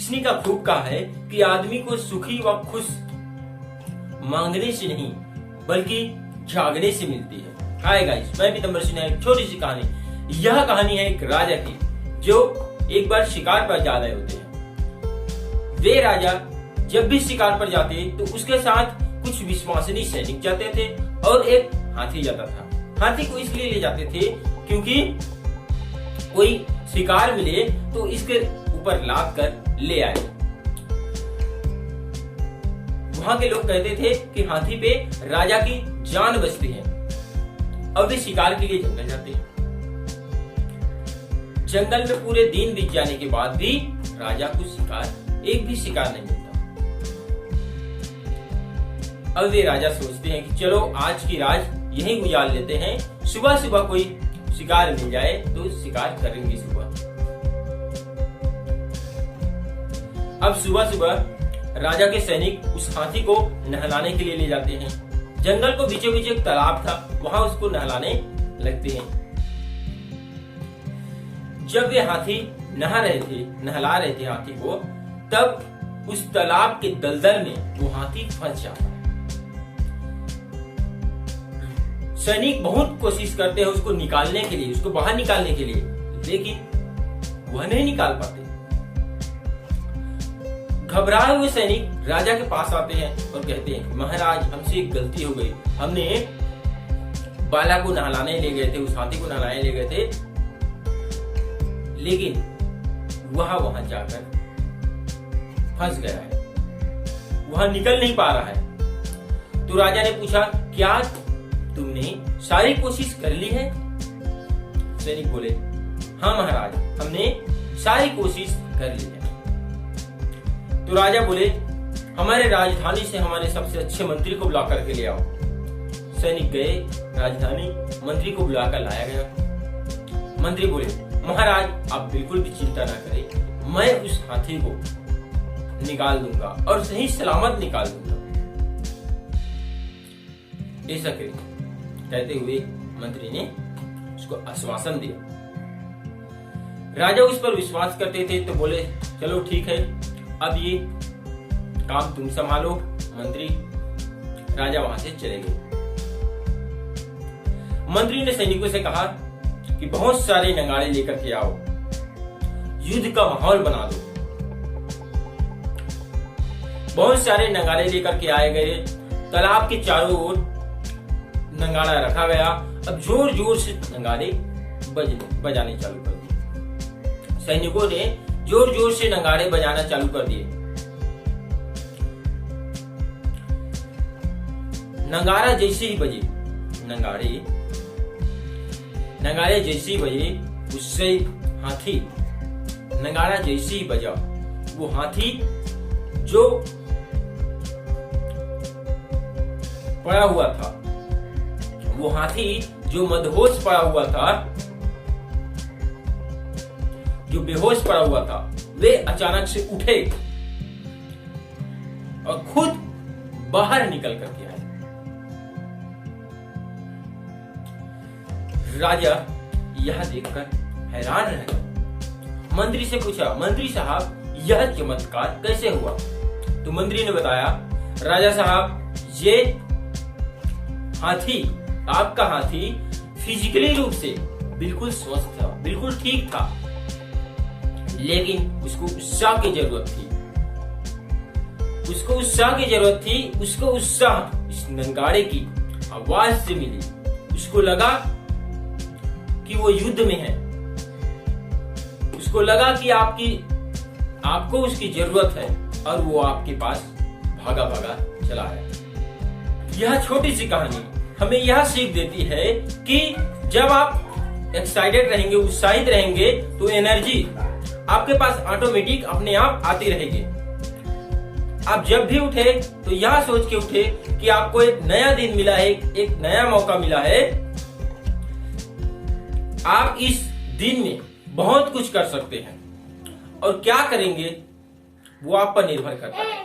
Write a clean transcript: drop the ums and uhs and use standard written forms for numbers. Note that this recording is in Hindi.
किसने का खूब कहा है कि आदमी को सुखी व खुश मांगने से नहीं बल्कि जागने से मिलती है। हाय गाइस, मैं पीतम्बर सिन्हा। एक छोटी सी कहानी। यह कहानी है एक राजा की जो एक बार शिकार पर जा रहे होते हैं। वे राजा जब भी शिकार पर जाते तो उसके साथ कुछ विश्वसनीय सैनिक जाते थे और एक हाथी जाता था। हाथी को इसलिए ले जाते थे क्योंकि कोई शिकार मिले तो इसके ऊपर लाद कर ले आए। वहां के लोग कहते थे कि हाथी पे राजा की जान बचती है। अब वे शिकार के लिए जंगल जाते हैं। जंगल में पूरे दिन बीत जाने के बाद भी राजा को एक भी शिकार नहीं मिलता। अब वे राजा सोचते हैं कि चलो आज की रात यहीं गुजार लेते हैं, सुबह सुबह कोई शिकार मिल जाए तो शिकार करेंगे सुबह। अब सुबह सुबह राजा के सैनिक उस हाथी को नहलाने के लिए ले जाते हैं। जंगल को बीचों बीच एक तालाब था, वहां उसको नहलाने लगते हैं। जब वे हाथी नहला रहे थे हाथी को, तब उस तालाब के दलदल में वो हाथी फंस जाता है। सैनिक बहुत कोशिश करते हैं उसको निकालने के लिए, उसको बाहर निकालने के लिए, लेकिन वह नहीं निकाल पाते। घबराए हुए सैनिक राजा के पास आते हैं और कहते हैं, महाराज हमसे एक गलती हो गई, हमने बाला को नहलाने ले गए थे, उस हाथी को नहलाने ले गए थे, लेकिन वहां जाकर फंस गया है, वहां निकल नहीं पा रहा है। तो राजा ने पूछा, क्या तुमने सारी कोशिश कर ली है? सैनिक बोले, हाँ महाराज, हमने सारी कोशिश कर ली है। तो राजा बोले, हमारे राजधानी से हमारे सबसे अच्छे मंत्री को बुला करके ले आओ। सैनिक गए, राजधानी मंत्री को बुलाकर लाया गया। मंत्री बोले, महाराज आप बिल्कुल भी चिंता ना करें, मैं उस हाथी को निकाल दूंगा और सही सलामत निकाल दूंगा। ऐसा करें कहते हुए मंत्री ने उसको आश्वासन दिया। राजा उस पर विश्वास करते थे तो बोले, चलो ठीक है, अब ये काम तुम संभालो। मंत्री राजा वहां से चले गए। मंत्री ने सैनिकों से कहा कि बहुत सारे नगाड़े लेकर के आओ, युद्ध का माहौल बना दो। बहुत सारे नगाड़े लेकर के आए गए। तालाब के चारों ओर नगाड़ा रखा गया। अब जोर जोर से नगाड़े बजाने चालू कर दिए। सैनिकों ने जोर जोर से नगाड़े बजाना चालू कर दिए। नगाड़ा जैसे ही बजे, नगाड़े जैसे ही बजे, उससे हाथी, नगाड़ा जैसे ही बजा, वो हाथी जो पड़ा हुआ था, वो हाथी जो मदहोश पड़ा हुआ था, जो बेहोश पड़ा हुआ था, वे अचानक से उठे और खुद बाहर निकल करके आए। राजा यह देखकर हैरान रह गया। मंत्री से पूछा, मंत्री साहब यह चमत्कार कैसे हुआ? तो मंत्री ने बताया, राजा साहब ये हाथी, आपका हाथी फिजिकली रूप से बिल्कुल स्वस्थ था, बिल्कुल ठीक था, लेकिन उसको उत्साह की जरूरत थी। उसको उत्साह की जरूरत थी। उसको उत्साह इस नगाड़े की आवाज से मिली। उसको लगा कि वो युद्ध में है। उसको लगा कि आपको उसकी जरूरत है और वो आपके पास भागा भागा चला है। यह छोटी सी कहानी हमें यह सीख देती है कि जब आप एक्साइटेड रहेंगे, उत्साहित रहेंगे, तो एनर्जी आपके पास ऑटोमेटिक अपने आप आती रहेगी। आप जब भी उठे तो यह सोच के उठे कि आपको एक नया दिन मिला है, एक नया मौका मिला है। आप इस दिन में बहुत कुछ कर सकते हैं और क्या करेंगे वो आप पर निर्भर करता है।